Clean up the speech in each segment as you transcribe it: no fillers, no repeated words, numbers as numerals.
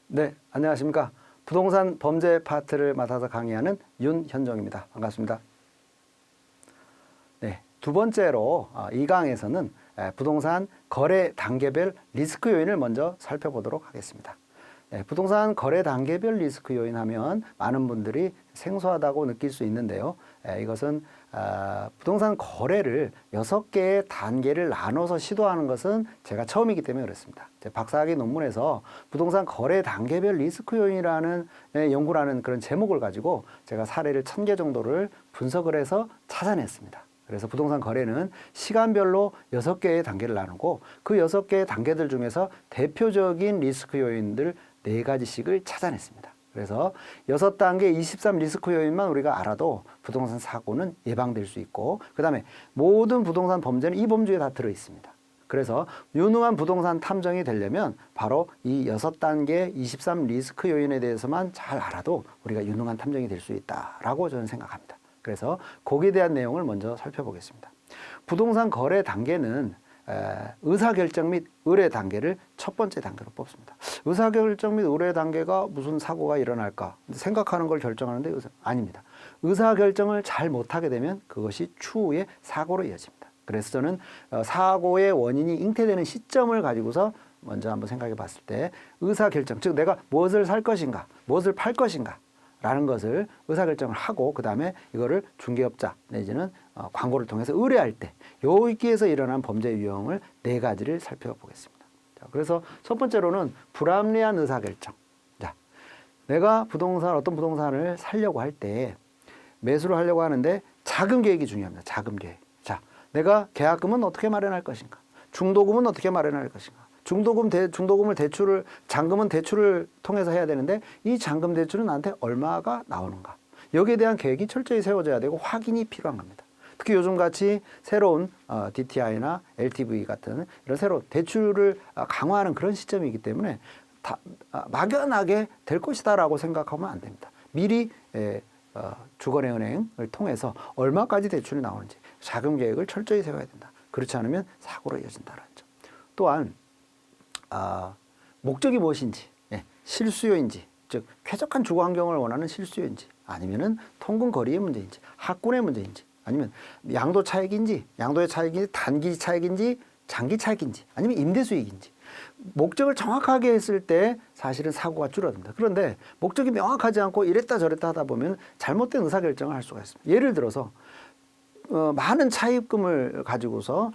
네, 안녕하십니까. 부동산 범죄 파트를 맡아서 강의하는 윤현정입니다. 반갑습니다. 네, 두 번째로 이 강에서는 부동산 거래 단계별 리스크 요인을 먼저 살펴보도록 하겠습니다. 부동산 거래 단계별 리스크 요인 하면 많은 분들이 생소하다고 느낄 수 있는데요. 이것은 부동산 거래를 6개의 단계를 나눠서 시도하는 것은 제가 처음이기 때문에 그렇습니다. 제 박사학위 논문에서 부동산 거래 단계별 리스크 요인이라는 연구라는 그런 제목을 가지고 제가 사례를 1000개 정도를 분석을 해서 찾아냈습니다. 그래서 부동산 거래는 시간별로 6개의 단계를 나누고 그 6개의 단계들 중에서 대표적인 리스크 요인들 4가지씩을 찾아냈습니다. 그래서 6단계 23 리스크 요인만 우리가 알아도 부동산 사고는 예방될 수 있고, 그 다음에 모든 부동산 범죄는 이 범주에 다 들어있습니다. 그래서 유능한 부동산 탐정이 되려면 바로 이 6단계 23 리스크 요인에 대해서만 잘 알아도 우리가 유능한 탐정이 될 수 있다라고 저는 생각합니다. 그래서 거기에 대한 내용을 먼저 살펴보겠습니다. 부동산 거래 단계는 의사결정 및 의뢰 단계를 첫 번째 단계로 뽑습니다. 의사결정 및 의뢰 단계가 무슨 사고가 일어날까 생각하는 걸 결정하는데 아닙니다. 의사결정을 잘 못하게 되면 그것이 추후에 사고로 이어집니다. 그래서 저는 사고의 원인이 잉태되는 시점을 가지고서 먼저 한번 생각해 봤을 때 의사결정, 즉 내가 무엇을 살 것인가, 무엇을 팔 것인가 라는 것을 의사결정을 하고 그 다음에 이거를 중개업자 내지는 광고를 통해서 의뢰할 때 여기에서 일어난 범죄 유형을 4가지를 살펴보겠습니다. 자, 그래서 첫 번째로는 불합리한 의사결정. 자, 내가 어떤 부동산을 사려고 할 때 매수를 하려고 하는데 자금 계획이 중요합니다. 자금 계획. 자, 내가 계약금은 어떻게 마련할 것인가? 중도금은 어떻게 마련할 것인가? 중도금을 잔금은 대출을 통해서 해야 되는데 이 잔금 대출은 나한테 얼마가 나오는가? 여기에 대한 계획이 철저히 세워져야 되고 확인이 필요한 겁니다. 특히 요즘같이 새로운 DTI나 LTV 같은 이런 새로운 대출을 강화하는 그런 시점이기 때문에 막연하게 될 것이다라고 생각하면 안 됩니다. 미리 주거래은행을 통해서 얼마까지 대출이 나오는지 자금 계획을 철저히 세워야 된다. 그렇지 않으면 사고로 이어진다는 점. 또한 목적이 무엇인지, 실수요인지, 즉 쾌적한 주거 환경을 원하는 실수요인지, 아니면은 통근 거리의 문제인지, 학군의 문제인지, 아니면 양도 차익인지, 양도의 차익인지, 단기 차익인지, 장기 차익인지, 아니면 임대 수익인지. 목적을 정확하게 했을 때 사실은 사고가 줄어듭니다. 그런데 목적이 명확하지 않고 이랬다 저랬다 하다 보면 잘못된 의사결정을 할 수가 있습니다. 예를 들어서 많은 차입금을 가지고서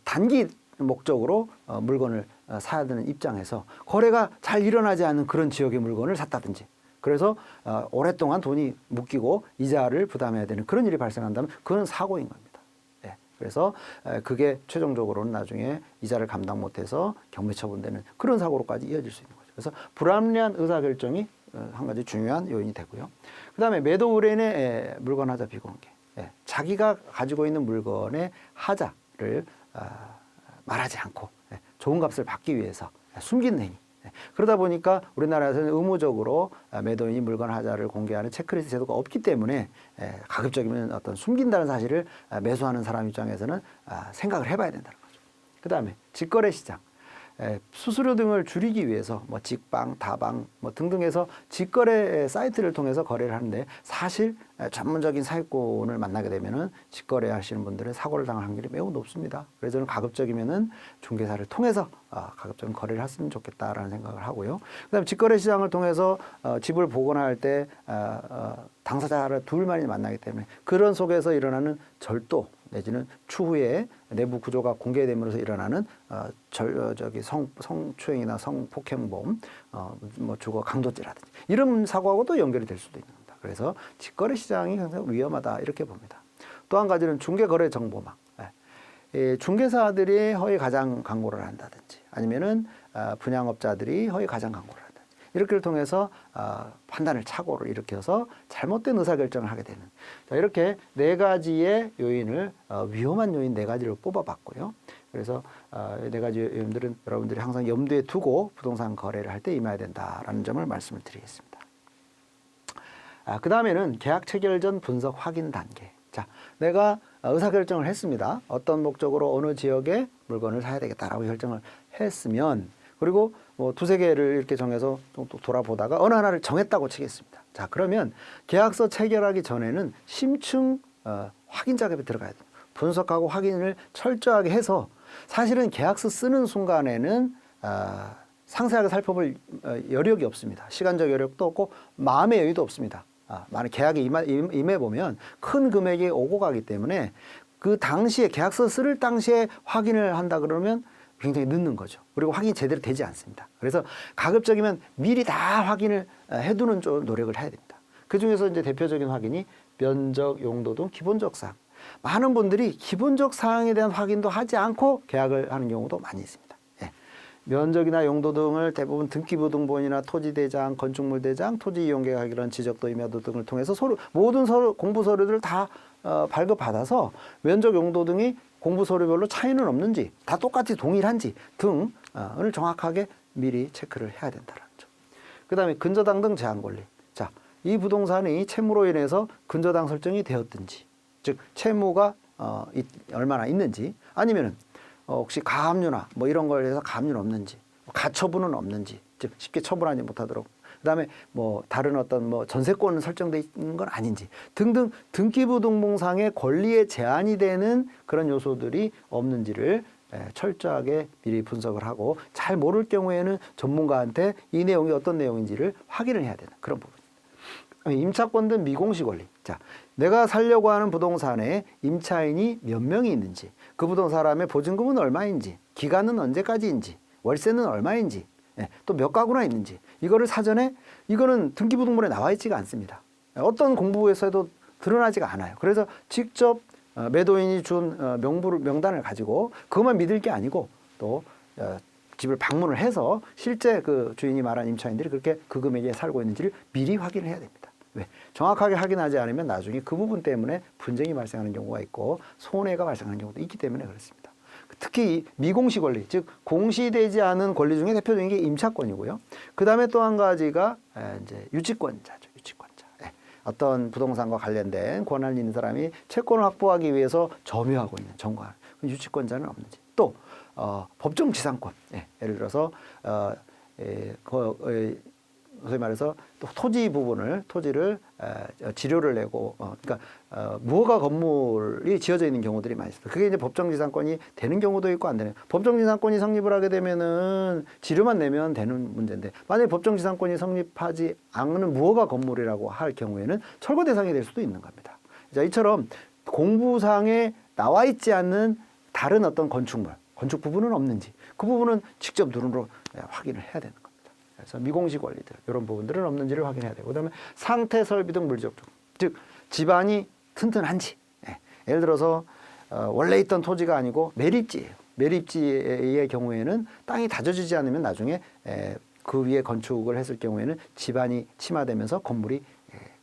단기 목적으로 물건을 사야 되는 입장에서 거래가 잘 일어나지 않는 그런 지역의 물건을 샀다든지, 그래서 오랫동안 돈이 묶이고 이자를 부담해야 되는 그런 일이 발생한다면 그건 사고인 겁니다. 그래서 그게 최종적으로는 나중에 이자를 감당 못해서 경매 처분되는 그런 사고로까지 이어질 수 있는 거죠. 그래서 불합리한 의사결정이 한 가지 중요한 요인이 되고요. 그 다음에 매도 의뢰인의 물건 하자 비공개. 자기가 가지고 있는 물건의 하자를 말하지 않고 좋은 값을 받기 위해서 숨긴 행위. 그러다 보니까 우리나라에서는 의무적으로 매도인이 물건 하자를 공개하는 체크리스트 제도가 없기 때문에 가급적이면 어떤 숨긴다는 사실을 매수하는 사람 입장에서는 생각을 해봐야 된다는 거죠. 그 다음에 직거래 시장. 수수료 등을 줄이기 위해서 뭐 직방, 다방 뭐 등등해서 직거래 사이트를 통해서 거래를 하는데 사실 전문적인 사기꾼을 만나게 되면은 직거래 하시는 분들은 사고를 당할 확률이 매우 높습니다. 그래서 저는 가급적이면은 중개사를 통해서 가급적인 거래를 했으면 좋겠다라는 생각을 하고요. 그다음에 직거래 시장을 통해서 집을 보관할 때 당사자를 둘만이 만나기 때문에 그런 속에서 일어나는 절도 내지는 추후에 내부 구조가 공개됨으로써 일어나는 성추행이나 성폭행범, 뭐 주거 강도죄라든지 이런 사고하고도 연결이 될 수도 있는 겁니다. 그래서 직거래 시장이 굉장히 위험하다 이렇게 봅니다. 또 한 가지는 중개거래 정보망. 중개사들이 허위 가장 광고를 한다든지 아니면은 분양업자들이 허위 가장 광고를 한다든지 이렇게를 통해서 판단을 착오를 일으켜서 잘못된 의사결정을 하게 되는, 자, 이렇게 4가지의 요인을 위험한 요인 4가지를 뽑아봤고요. 그래서 4가지 요인들은 여러분들이 항상 염두에 두고 부동산 거래를 할 때 임해야 된다라는 점을 말씀을 드리겠습니다. 그 다음에는 계약 체결 전 분석 확인 단계. 자, 내가 의사결정을 했습니다. 어떤 목적으로 어느 지역에 물건을 사야 되겠다라고 결정을 했으면, 그리고 뭐 두세 개를 이렇게 정해서 또 돌아보다가 어느 하나를 정했다고 치겠습니다. 자, 그러면 계약서 체결하기 전에는 심층 확인 작업에 들어가야 돼요. 분석하고 확인을 철저하게 해서 사실은 계약서 쓰는 순간에는 상세하게 살펴볼 여력이 없습니다. 시간적 여력도 없고 마음의 여유도 없습니다. 만약 계약에 임해보면 큰 금액이 오고 가기 때문에 그 당시에 계약서 쓸 당시에 확인을 한다 그러면 굉장히 늦는 거죠. 그리고 확인이 제대로 되지 않습니다. 그래서 가급적이면 미리 다 확인을 해두는 좀 노력을 해야 됩니다. 그중에서 이제 대표적인 확인이 면적, 용도 등 기본적 사항. 많은 분들이 기본적 사항에 대한 확인도 하지 않고 계약을 하는 경우도 많이 있습니다. 예. 면적이나 용도 등을 대부분 등기부등본이나 토지대장, 건축물대장, 토지이용계약 이런 지적도 임야도 등을 통해서 모든 공부 서류들을 다 발급받아서 면적, 용도 등이 공부 서류별로 차이는 없는지, 다 똑같이 동일한지 등을 정확하게 미리 체크를 해야 된다는 점. 그 다음에 근저당 등 제한 권리. 자, 이 부동산이 채무로 인해서 근저당 설정이 되었든지, 즉 채무가 얼마나 있는지, 아니면은 혹시 가압류나 뭐 이런 걸 해서 가압류는 없는지, 가처분은 없는지, 즉 쉽게 처분하지 못하도록. 그다음에 뭐 다른 어떤 뭐 전세권 설정돼 있는 건 아닌지 등등 등기부등본상의 권리에 제한이 되는 그런 요소들이 없는지를 철저하게 미리 분석을 하고, 잘 모를 경우에는 전문가한테 이 내용이 어떤 내용인지를 확인을 해야 되는 그런 부분입니다. 임차권 등 미공시 권리. 자, 내가 살려고 하는 부동산에 임차인이 몇 명이 있는지, 그 부동산의 보증금은 얼마인지, 기간은 언제까지인지, 월세는 얼마인지, 또 몇 가구나 있는지, 이거를 사전에, 이거는 등기부등본에 나와 있지가 않습니다. 어떤 공부에서도 드러나지가 않아요. 그래서 직접 매도인이 준 명단을 가지고 그것만 믿을 게 아니고 또 집을 방문을 해서 실제 그 주인이 말한 임차인들이 그렇게 그 금액에 살고 있는지를 미리 확인을 해야 됩니다. 왜? 정확하게 확인하지 않으면 나중에 그 부분 때문에 분쟁이 발생하는 경우가 있고 손해가 발생하는 경우도 있기 때문에 그렇습니다. 특히 미공시 권리, 즉 공시되지 않은 권리 중에 대표적인 게 임차권이고요. 그 다음에 또 한 가지가 이제 유치권자죠. 유치권자. 어떤 부동산과 관련된 권한이 있는 사람이 채권을 확보하기 위해서 점유하고 있는 정관, 유치권자는 없는지. 또 법정 지상권. 예를 들어서 소위 말해서 또 토지를 지료를 내고, 그러니까 무허가 건물이 지어져 있는 경우들이 많이 있습니다. 그게 이제 법정지상권이 되는 경우도 있고 안 되는. 법정지상권이 성립을 하게 되면은 지료만 내면 되는 문제인데, 만약에 법정지상권이 성립하지 않는 무허가 건물이라고 할 경우에는 철거 대상이 될 수도 있는 겁니다. 자, 이처럼 공부상에 나와 있지 않는 다른 어떤 건축물, 건축 부분은 없는지, 그 부분은 직접 눈으로 확인을 해야 되는 겁니다. 그래서 미공시 권리들, 이런 부분들은 없는지를 확인해야 되고, 그다음에 상태, 설비 등 물적 조건, 즉 집안이 튼튼한지. 예를 들어서 원래 있던 토지가 아니고 매립지예요. 매립지의 경우에는 땅이 다져지지 않으면 나중에 그 위에 건축을 했을 경우에는 집안이 침하되면서 건물이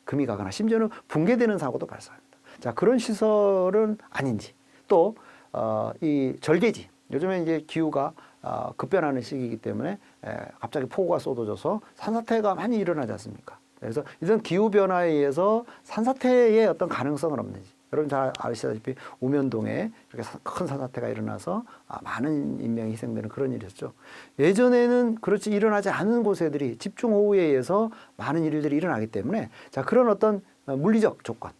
금이 가거나 심지어는 붕괴되는 사고도 발생합니다. 자, 그런 시설은 아닌지. 또 이 절개지, 요즘에 이제 기후가 급변하는 시기이기 때문에 갑자기 폭우가 쏟아져서 산사태가 많이 일어나지 않습니까? 그래서 이런 기후 변화에 의해서 산사태의 어떤 가능성은 없는지. 여러분 잘 아시다시피 우면동에 이렇게 큰 산사태가 일어나서 많은 인명이 희생되는 그런 일이었죠. 예전에는 그렇지 일어나지 않은 곳에들이 집중호우에 의해서 많은 일들이 일어나기 때문에, 자, 그런 어떤 물리적 조건,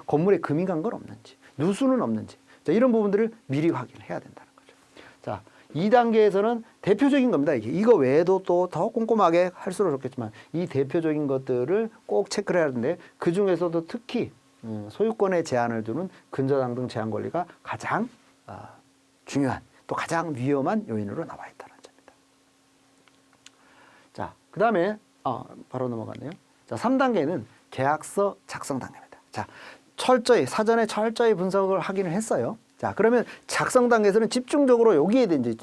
건물에 금이 간 건 없는지, 누수는 없는지, 자, 이런 부분들을 미리 확인해야 된다는 거죠. 자, 2단계에서는 대표적인 겁니다. 이거 외에도 또 더 꼼꼼하게 할수록 좋겠지만 이 대표적인 것들을 꼭 체크를 해야 하는데, 그 중에서도 특히 소유권에 제한을 두는 근저당 등 제한 권리가 가장 중요한, 또 가장 위험한 요인으로 나와 있다는 점입니다. 자, 그 다음에 바로 넘어갔네요. 자, 3단계는 계약서 작성 단계입니다. 자, 사전에 철저히 분석을 확인을 했어요. 자, 그러면 작성 단계에서는 집중적으로 여기에 이제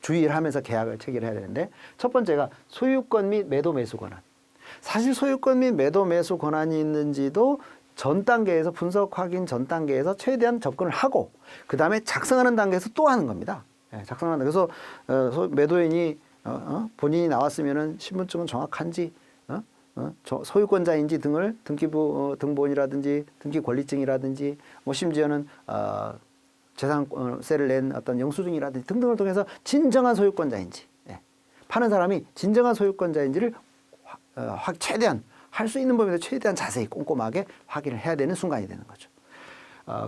주의를 하면서 계약을 체결해야 되는데, 첫 번째가 소유권 및 매도 매수 권한. 사실 소유권 및 매도 매수 권한이 있는지도 전 단계에서, 분석 확인 전 단계에서 최대한 접근을 하고, 그 다음에 작성하는 단계에서 또 하는 겁니다. 작성하는 단계. 그래서 매도인이 본인이 나왔으면은 신분증은 정확한지, 소유권자인지 등을 등기부 등본이라든지 등기 권리증이라든지, 뭐 심지어는 재산세를 낸 어떤 영수증이라든지 등등을 통해서 진정한 소유권자인지, 파는 사람이 진정한 소유권자인지를 최대한 할 수 있는 범위에서 최대한 자세히 꼼꼼하게 확인을 해야 되는 순간이 되는 거죠.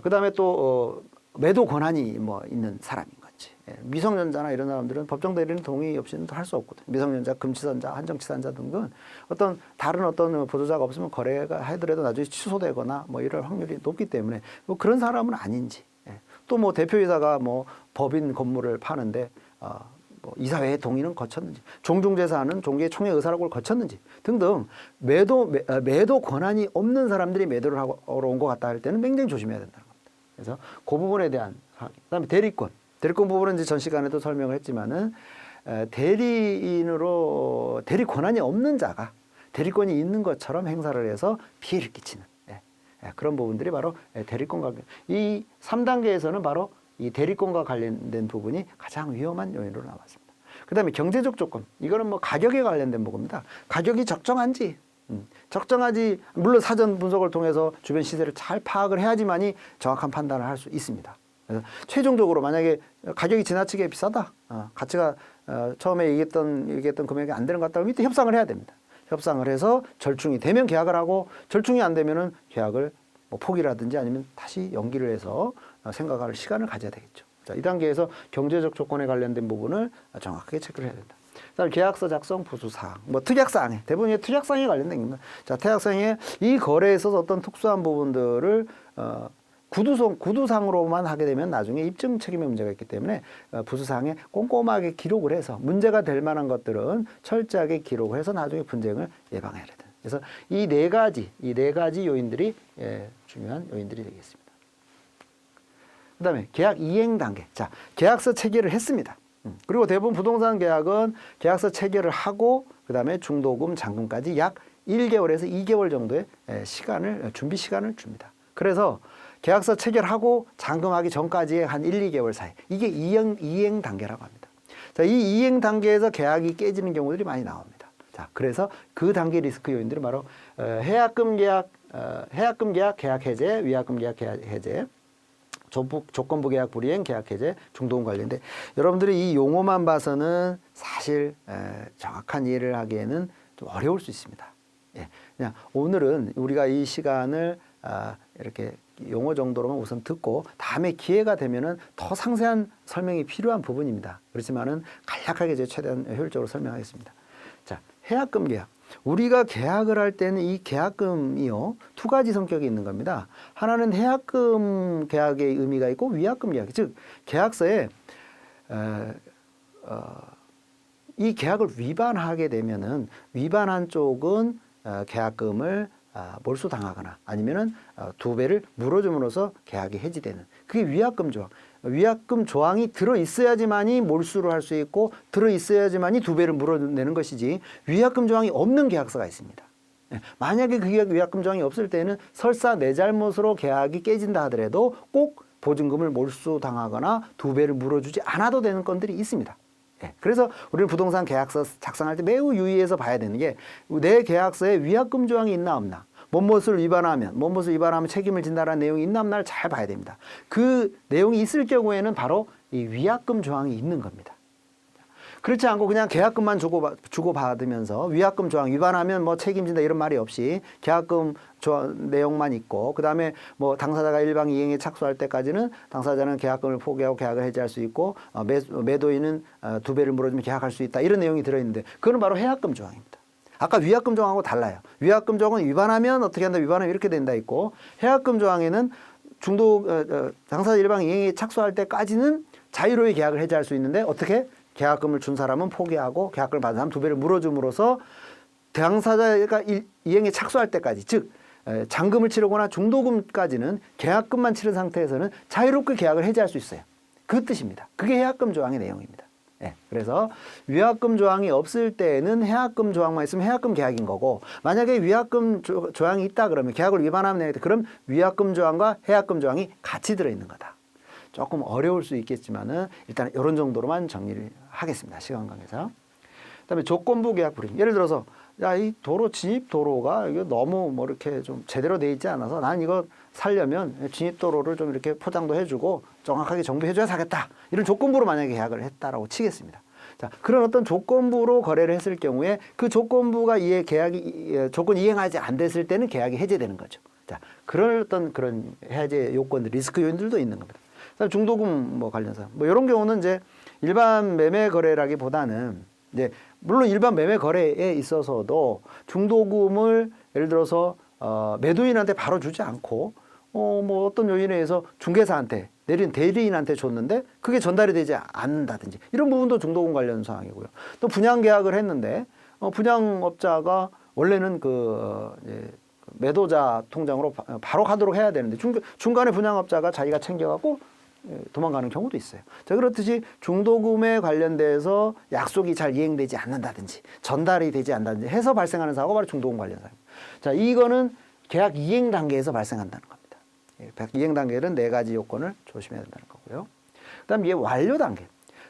그다음에 또 매도 권한이 뭐 있는 사람인 건지. 미성년자나 이런 사람들은 법정 대리인 동의 없이는 할 수 없거든요. 미성년자, 금치산자, 한정치산자 등은 어떤 다른 어떤 보조자가 없으면 거래가 하더라도 나중에 취소되거나 뭐 이럴 확률이 높기 때문에 뭐 그런 사람은 아닌지. 또 뭐 대표이사가 뭐 법인 건물을 파는데 뭐 이사회의 동의는 거쳤는지, 종중재산은 종교의 총회 의사록을 거쳤는지 등등 매도 권한이 없는 사람들이 매도를 하러 온 것 같다 할 때는 굉장히 조심해야 된다는 겁니다. 그래서 그 부분에 대한 확인. 그다음에 대리권 부분은 이제 전 시간에도 설명을 했지만은 대리인으로 대리 권한이 없는 자가 대리권이 있는 것처럼 행사를 해서 피해를 끼치는 그런 부분들이 바로 대리권과 이 3단계에서는 바로 이 대리권과 관련된 부분이 가장 위험한 요인으로 나왔습니다. 그다음에 경제적 조건, 이거는 뭐 가격에 관련된 부분입니다. 가격이 적정한지, 적정하지, 물론 사전 분석을 통해서 주변 시세를 잘 파악을 해야지만이 정확한 판단을 할 수 있습니다. 그래서 최종적으로 만약에 가격이 지나치게 비싸다, 가치가 처음에 얘기했던 금액이 안 되는 것 같다 그러면 이때 협상을 해야 됩니다. 협상을 해서 절충이 되면 계약을 하고, 절충이 안 되면은 계약을 뭐 포기라든지 아니면 다시 연기를 해서 생각할 시간을 가져야 되겠죠. 자, 이 단계에서 경제적 조건에 관련된 부분을 정확하게 체크를 해야 된다. 그다음 계약서 작성 부수사항, 뭐 특약사항에 대부분 특약사항에 관련된 겁니다. 자, 특약사항에 이 거래에 있어서 어떤 특수한 부분들을 구두상으로만 하게 되면 나중에 입증 책임의 문제가 있기 때문에 부수사항에 꼼꼼하게 기록을 해서 문제가 될 만한 것들은 철저하게 기록을 해서 나중에 분쟁을 예방해야 된다. 그래서 이 네 가지 요인들이 중요한 요인들이 되겠습니다. 그다음에 계약 이행 단계. 자, 계약서 체결을 했습니다. 그리고 대부분 부동산 계약은 계약서 체결을 하고 그다음에 중도금, 잔금까지 약 1개월에서 2개월 정도의 준비 시간을 줍니다. 그래서 계약서 체결하고 잔금하기 전까지의 한 1, 2개월 사이, 이게 이행 단계라고 합니다. 자, 이 이행 단계에서 계약이 깨지는 경우들이 많이 나옵니다. 자, 그래서 그 단계 리스크 요인들은 바로 해약금 계약, 계약 해제, 위약금 계약 해제, 조건부 계약 불이행, 계약 해제, 중도금 관련인데, 여러분들이 이 용어만 봐서는 사실 정확한 이해를 하기에는 좀 어려울 수 있습니다. 그냥 오늘은 우리가 이 시간을 이렇게 용어 정도로만 우선 듣고 다음에 기회가 되면은 더 상세한 설명이 필요한 부분입니다. 그렇지만은 간략하게 제 최대한 효율적으로 설명하겠습니다. 자, 해약금 계약. 우리가 계약을 할 때는 이 계약금이요, 두 가지 성격이 있는 겁니다. 하나는 해약금 계약의 의미가 있고 위약금 계약, 즉 계약서에 이 계약을 위반하게 되면은 위반한 쪽은 계약금을 몰수당하거나 아니면은 2배를 물어줌으로써 계약이 해지되는, 그게 위약금 조항. 위약금 조항이 들어있어야지만이 몰수를 할 수 있고 들어있어야지만이 2배를 물어내는 것이지, 위약금 조항이 없는 계약서가 있습니다. 만약에 그 위약금 조항이 없을 때는 설사 내 잘못으로 계약이 깨진다 하더라도 꼭 보증금을 몰수당하거나 2배를 물어주지 않아도 되는 건들이 있습니다. 그래서 우리는 부동산 계약서 작성할 때 매우 유의해서 봐야 되는 게, 내 계약서에 위약금 조항이 있나 없나, 무엇을 위반하면 책임을 진다라는 내용이 있나 없나를 잘 봐야 됩니다. 그 내용이 있을 경우에는 바로 이 위약금 조항이 있는 겁니다. 그렇지 않고 그냥 계약금만 주고받으면서 위약금 조항 위반하면 뭐 책임진다 이런 말이 없이 계약금 내용만 있고, 그 다음에 뭐 당사자가 일방 이행에 착수할 때까지는 당사자는 계약금을 포기하고 계약을 해지할 수 있고, 매도인은 2배를 물어주면 계약할 수 있다, 이런 내용이 들어있는데 그거는 바로 해약금 조항입니다. 아까 위약금 조항하고 달라요. 위약금 조항은 위반하면 어떻게 한다, 위반하면 이렇게 된다 있고, 해약금 조항에는 당사자 일방 이행에 착수할 때까지는 자유로이 계약을 해지할 수 있는데, 어떻게? 계약금을 준 사람은 포기하고 계약금을 받은 사람은 2배를 물어줌으로써 당사자가 이행에 착수할 때까지, 즉 잔금을 치르거나 중도금까지는 계약금만 치른 상태에서는 자유롭게 계약을 해지할 수 있어요. 그 뜻입니다. 그게 해약금 조항의 내용입니다. 그래서 위약금 조항이 없을 때는 해약금 조항만 있으면 해약금 계약인 거고, 만약에 위약금 조항이 있다 그러면, 계약을 위반하면 되겠다, 그럼 위약금 조항과 해약금 조항이 같이 들어있는 거다. 조금 어려울 수 있겠지만은 일단 이런 정도로만 정리를 하겠습니다. 시간 관계상. 그다음에 조건부 계약 불이행. 예를 들어서 이 도로 진입 도로가 이거 너무 뭐 이렇게 좀 제대로 돼 있지 않아서 난 이거 살려면 진입 도로를 좀 이렇게 포장도 해주고 정확하게 정비해줘야 사겠다, 이런 조건부로 만약에 계약을 했다라고 치겠습니다. 자, 그런 어떤 조건부로 거래를 했을 경우에 그 조건부가 계약이 조건 이행하지 안 됐을 때는 계약이 해제되는 거죠. 자, 그런 어떤 그런 해제 요건들, 리스크 요인들도 있는 겁니다. 그다음 중도금 뭐 관련사 뭐 이런 경우는 이제 일반 매매 거래라기보다는 이제 물론 일반 매매 거래에 있어서도 중도금을 예를 들어서 매도인한테 바로 주지 않고 뭐 어떤 요인에 의해서 중개사한테 내린 대리인한테 줬는데 그게 전달이 되지 않는다든지 이런 부분도 중도금 관련 사항이고요. 또 분양 계약을 했는데 분양업자가 원래는 매도자 통장으로 바로 가도록 해야 되는데 중간에 분양업자가 자기가 챙겨갖고 도망가는 경우도 있어요. 자, 그렇듯이 중도금에 관련돼서 약속이 잘 이행되지 않는다든지 전달이 되지 않는다든지 해서 발생하는 사고가 바로 중도금 관련 사고입니다. 자, 이거는 계약 이행 단계에서 발생한다는 겁니다. 계약 이행 단계는 4가지 요건을 조심해야 된다는 거고요. 그다음 이게 완료 단계.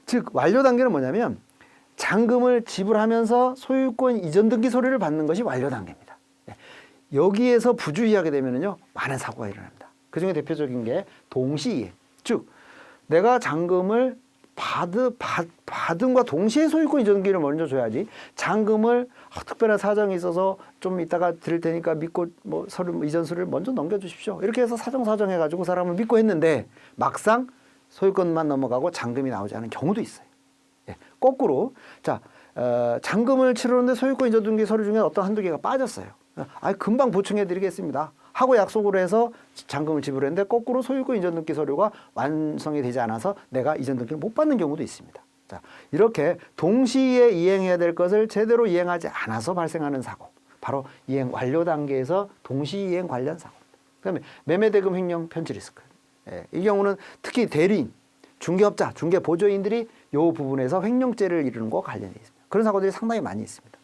즉 완료 단계는 뭐냐면 잔금을 지불하면서 소유권 이전 등기 서류를 받는 것이 완료 단계입니다. 여기에서 부주의하게 되면은요 많은 사고가 일어납니다. 그 중에 대표적인 게 동시이행. 즉 내가 잔금을 받음과 동시에 소유권 이전 등기를 먼저 줘야지 잔금을 특별한 사정이 있어서 좀 이따가 드릴 테니까 믿고 뭐 이전 서류를 먼저 넘겨주십시오. 이렇게 해서 사정 해가지고 사람을 믿고 했는데 막상 소유권만 넘어가고 잔금이 나오지 않은 경우도 있어요. 거꾸로 자 잔금을 치르는데 소유권 이전 등기 서류 중에 어떤 한두 개가 빠졌어요. 금방 보충해 드리겠습니다 하고 약속을 해서 잔금을 지불했는데 거꾸로 소유권 이전 등기 서류가 완성이 되지 않아서 내가 이전 등기를 못 받는 경우도 있습니다. 자, 이렇게 동시에 이행해야 될 것을 제대로 이행하지 않아서 발생하는 사고, 바로 이행 완료 단계에서 동시 이행 관련 사고. 그다음에 매매대금 횡령 편취 리스크. 이 경우는 특히 대리인, 중개업자, 중개보조인들이 이 부분에서 횡령죄를 이루는 것과 관련이 있습니다. 그런 사고들이 상당히 많이 있습니다.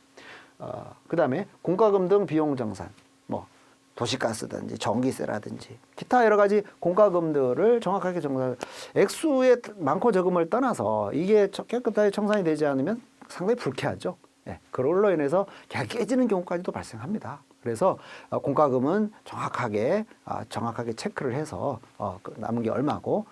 그다음에 공과금 등 비용 정산, 뭐 도시가스든지 전기세라든지 기타 여러 가지 공과금들을 정확하게 정산, 액수의 많고 적음을 떠나서 이게 깨끗하게 청산이 되지 않으면 상당히 불쾌하죠. 그걸로 인해서 계약이 깨지는 경우까지도 발생합니다. 그래서 공과금은 정확하게 체크를 해서 남은 게 얼마고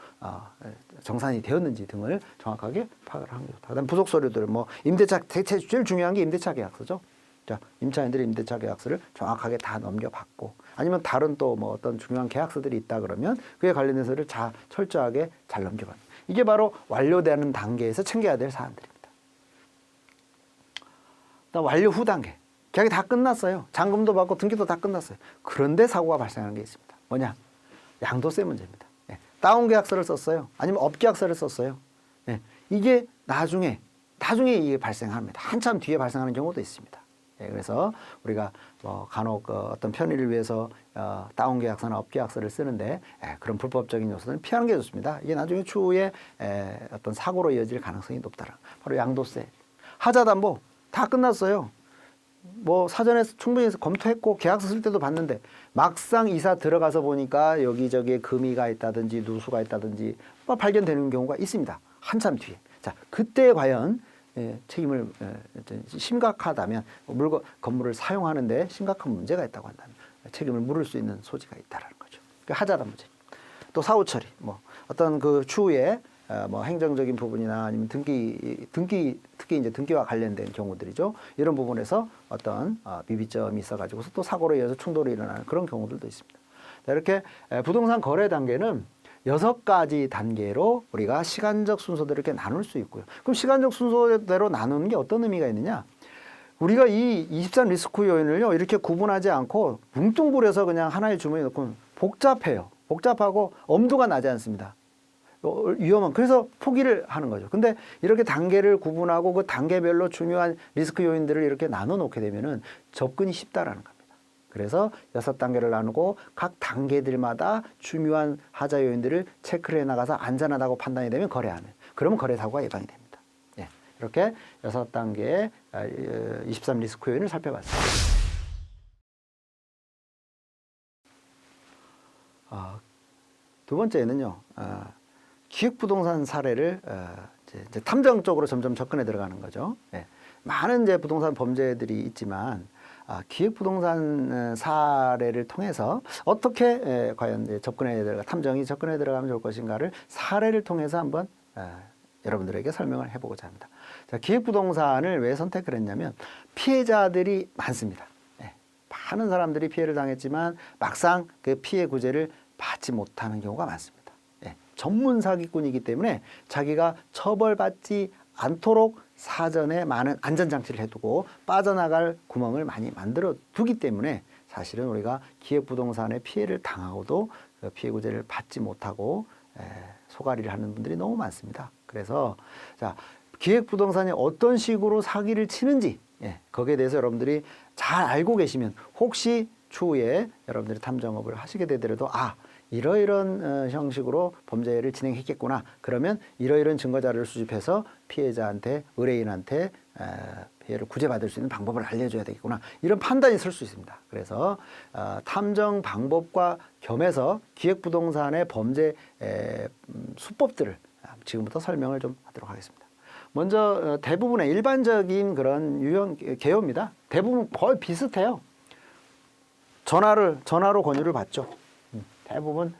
정산이 되었는지 등을 정확하게 파악을 하는 게 좋다. 그다음 부속 서류들, 뭐 임대차, 제일 중요한 게 임대차 계약서죠. 자, 임차인들이 임대차 계약서를 정확하게 다 넘겨받고, 아니면 다른 또 뭐 어떤 중요한 계약서들이 있다 그러면 그에 관련해서를 철저하게 잘 넘겨받는. 이게 바로 완료되는 단계에서 챙겨야 될 사안들입니다. 그다음 완료 후 단계. 계약이 다 끝났어요. 잔금도 받고 등기도 다 끝났어요. 그런데 사고가 발생하는 게 있습니다. 뭐냐? 양도세 문제입니다. 다운 계약서를 썼어요. 아니면 업 계약서를 썼어요. 이게 나중에 이게 발생합니다. 한참 뒤에 발생하는 경우도 있습니다. 그래서 우리가 뭐 간혹 어떤 편의를 위해서 다운 계약서나 업 계약서를 쓰는데 그런 불법적인 요소는 피하는 게 좋습니다. 이게 나중에 추후에 어떤 사고로 이어질 가능성이 높다라. 바로 양도세, 하자담보 다 끝났어요. 뭐 사전에 충분히 검토했고 계약서 쓸 때도 봤는데 막상 이사 들어가서 보니까 여기저기에 금이가 있다든지 누수가 있다든지 발견되는 경우가 있습니다. 한참 뒤에. 자, 그때 과연 책임을 심각하다면 건물을 사용하는데 심각한 문제가 있다고 한다면 책임을 물을 수 있는 소지가 있다는 거죠. 하자담 문제. 또 사후 처리, 뭐 어떤 그 추후에 뭐 행정적인 부분이나 아니면 등기 특히 이제 등기와 관련된 경우들이죠. 이런 부분에서 어떤 미비점이 있어가지고서 또 사고로 이어서 충돌이 일어나는 그런 경우들도 있습니다. 자, 이렇게 부동산 거래 단계는 6가지 단계로 우리가 시간적 순서대로 이렇게 나눌 수 있고요. 그럼 시간적 순서대로 나누는 게 어떤 의미가 있느냐? 우리가 이 23 리스크 요인을요, 이렇게 구분하지 않고 뭉뚱그려서 그냥 하나의 주머니에 넣고 복잡해요. 복잡하고 엄두가 나지 않습니다. 위험한, 그래서 포기를 하는 거죠. 근데 이렇게 단계를 구분하고 그 단계별로 중요한 리스크 요인들을 이렇게 나눠 놓게 되면은 접근이 쉽다라는 겁니다. 그래서 6단계를 나누고 각 단계들마다 중요한 하자 요인들을 체크를 해 나가서 안전하다고 판단이 되면 거래하는, 그러면 거래 사고가 예방이 됩니다. 이렇게 6단계의 23 리스크 요인을 살펴봤습니다. 두 번째는요, 기획부동산 사례를 이제 탐정 쪽으로 점점 접근해 들어가는 거죠. 많은 이제 부동산 범죄들이 있지만 기획부동산 사례를 통해서 어떻게 과연 탐정이 접근해 들어가면 좋을 것인가를 사례를 통해서 한번 여러분들에게 설명을 해보고자 합니다. 자, 기획부동산을 왜 선택을 했냐면 피해자들이 많습니다. 예, 많은 사람들이 피해를 당했지만 막상 그 피해 구제를 받지 못하는 경우가 많습니다. 예, 전문 사기꾼이기 때문에 자기가 처벌받지 않도록 사전에 많은 안전장치를 해두고 빠져나갈 구멍을 많이 만들어 두기 때문에 사실은 우리가 기획부동산의 피해를 당하고도 그 피해 구제를 받지 못하고 소가리를 하는 분들이 너무 많습니다. 그래서 자, 기획부동산이 어떤 식으로 사기를 치는지 거기에 대해서 여러분들이 잘 알고 계시면 혹시 추후에 여러분들이 탐정업을 하시게 되더라도 이러이런 형식으로 범죄를 진행했겠구나. 그러면 이러이런 증거자료를 수집해서 피해자한테, 의뢰인한테 피해를 구제받을 수 있는 방법을 알려줘야 되겠구나. 이런 판단이 설 수 있습니다. 그래서 탐정 방법과 겸해서 기획부동산의 범죄 수법들을 지금부터 설명을 좀 하도록 하겠습니다. 먼저 대부분의 일반적인 그런 유형 개요입니다. 대부분 거의 비슷해요. 전화로 권유를 받죠. 대부분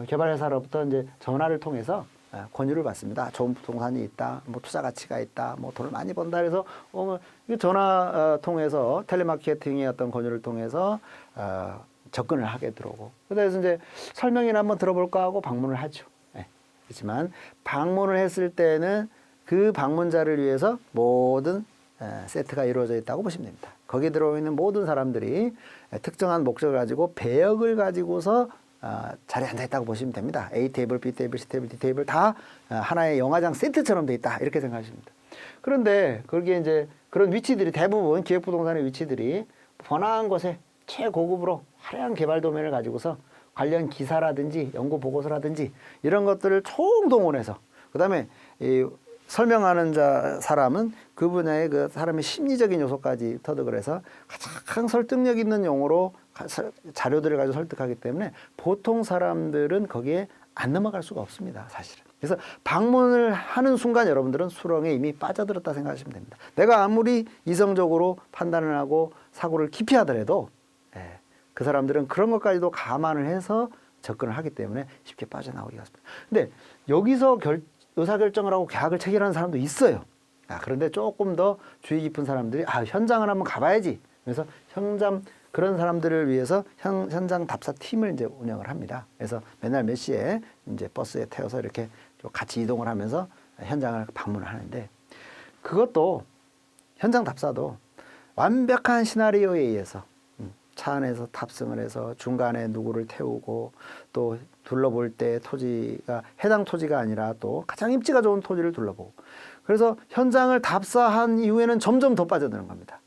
개발회사로부터 이제 전화를 통해서 권유를 받습니다. 좋은 부동산이 있다, 뭐 투자 가치가 있다, 뭐 돈을 많이 번다 해서 전화 통해서 텔레마케팅의 어떤 권유를 통해서 접근을 하게 들어오고 그래서 이제 설명이나 한번 들어볼까 하고 방문을 하죠. 그렇지만 방문을 했을 때는 그 방문자를 위해서 모든 세트가 이루어져 있다고 보시면 됩니다. 거기에 들어있는 모든 사람들이 특정한 목적을 가지고 배역을 가지고서 자리에 앉아있다고 보시면 됩니다. A 테이블, B 테이블, C 테이블, D 테이블 다 하나의 영화장 세트처럼 돼 있다 이렇게 생각하시면 됩니다. 그런데 거기에 이제 그런 위치들이 대부분 기획부동산의 위치들이 번화한 곳에 최고급으로 화려한 개발 도면을 가지고서 관련 기사라든지 연구 보고서라든지 이런 것들을 총동원해서 그다음에 이 설명하는 사람은 그 분야의 그 사람의 심리적인 요소까지 터득을 해서 가장 설득력 있는 용어로 자료들을 가지고 설득하기 때문에 보통 사람들은 거기에 안 넘어갈 수가 없습니다, 사실은. 그래서 방문을 하는 순간 여러분들은 수렁에 이미 빠져들었다 생각하시면 됩니다. 내가 아무리 이성적으로 판단을 하고 사고를 깊이 하더라도 그 사람들은 그런 것까지도 감안을 해서 접근을 하기 때문에 쉽게 빠져나오기가 어렵습니다. 근데 여기서 의사결정을 하고 계약을 체결하는 사람도 있어요. 그런데 조금 더 주의 깊은 사람들이 현장을 한번 가봐야지. 그래서 그런 사람들을 위해서 현장 답사 팀을 이제 운영을 합니다. 그래서 맨날 몇 시에 이제 버스에 태워서 이렇게 같이 이동을 하면서 현장을 방문을 하는데 그것도 현장 답사도 완벽한 시나리오에 의해서 차 안에서 탑승을 해서 중간에 누구를 태우고 또 둘러볼 때 토지가 해당 토지가 아니라 또 가장 입지가 좋은 토지를 둘러보고 그래서 현장을 답사한 이후에는 점점 더 빠져드는 겁니다.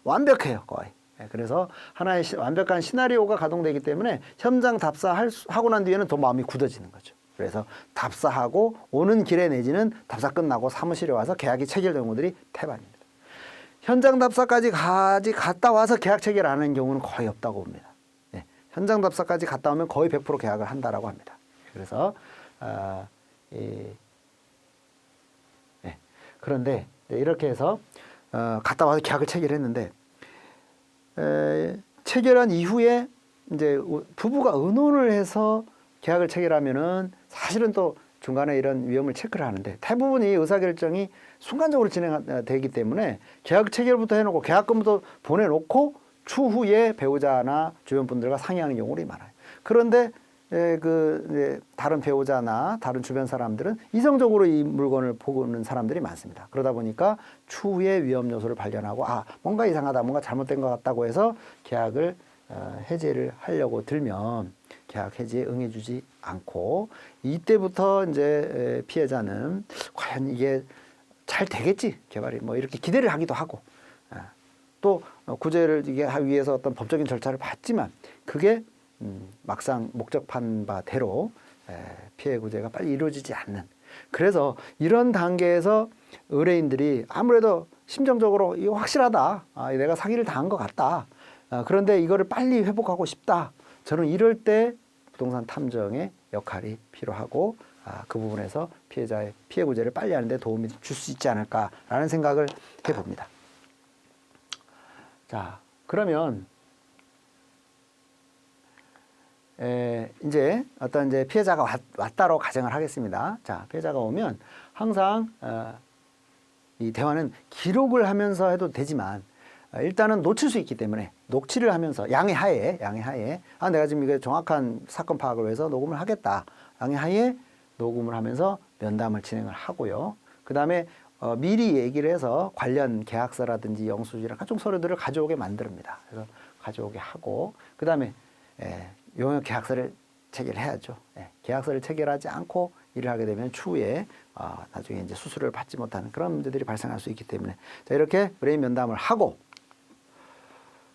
완벽해요, 거의. 그래서 하나의 완벽한 시나리오가 가동되기 때문에 현장 답사하고 난 뒤에는 더 마음이 굳어지는 거죠. 그래서 답사하고 오는 길에 내지는 답사 끝나고 사무실에 와서 계약이 체결된 경우들이 태반입니다. 현장 답사까지 갔다 와서 계약 체결 안 하는 경우는 거의 없다고 봅니다. 현장 답사까지 갔다 오면 거의 100% 계약을 한다라고 합니다. 그래서 그런데 이렇게 해서 갔다 와서 계약을 체결했는데 체결한 이후에 이제 부부가 의논을 해서 계약을 체결하면은 사실은 또 중간에 이런 위험을 체크를 하는데 대부분이 의사결정이 순간적으로 진행되기 때문에 계약 체결부터 해놓고 계약금부터 보내놓고 추후에 배우자나 주변 분들과 상의하는 경우가 많아요. 그런데 다른 배우자나 다른 주변 사람들은 이성적으로 이 물건을 보는 사람들이 많습니다. 그러다 보니까 추후에 위험 요소를 발견하고 뭔가 이상하다, 뭔가 잘못된 것 같다고 해서 계약을 해지를 하려고 들면 계약 해지에 응해주지 않고 이때부터 이제 피해자는 과연 이게 잘 되겠지 개발이 뭐 이렇게 기대를 하기도 하고 또 구제를 이게 하기 위해서 어떤 법적인 절차를 밟지만 그게 막상 목적한 바대로 피해 구제가 빨리 이루어지지 않는 그래서 이런 단계에서 의뢰인들이 아무래도 심정적으로 이거 확실하다 내가 사기를 당한 것 같다 그런데 이거를 빨리 회복하고 싶다 저는 이럴 때 부동산 탐정의 역할이 필요하고 그 부분에서 피해자의 피해 구제를 빨리 하는 데 도움이 줄 수 있지 않을까라는 생각을 해봅니다. 자, 그러면 이제 어떤 이제 피해자가 왔다로 가정을 하겠습니다. 자, 피해자가 오면 항상 이 대화는 기록을 하면서 해도 되지만 일단은 놓칠 수 있기 때문에 녹취를 하면서 양해 하에 내가 지금 이게 정확한 사건 파악을 위해서 녹음을 하겠다. 양해 하에 녹음을 하면서 면담을 진행을 하고요. 그 다음에 미리 얘기를 해서 관련 계약서라든지 영수증이랑 각종 서류들을 가져오게 만듭니다. 그래서 가져오게 하고 그 다음에 용역 계약서를 체결해야죠. 계약서를 체결하지 않고 일을 하게 되면 추후에 나중에 이제 수수료를 받지 못하는 그런 문제들이 발생할 수 있기 때문에 자, 이렇게 의뢰인 면담을 하고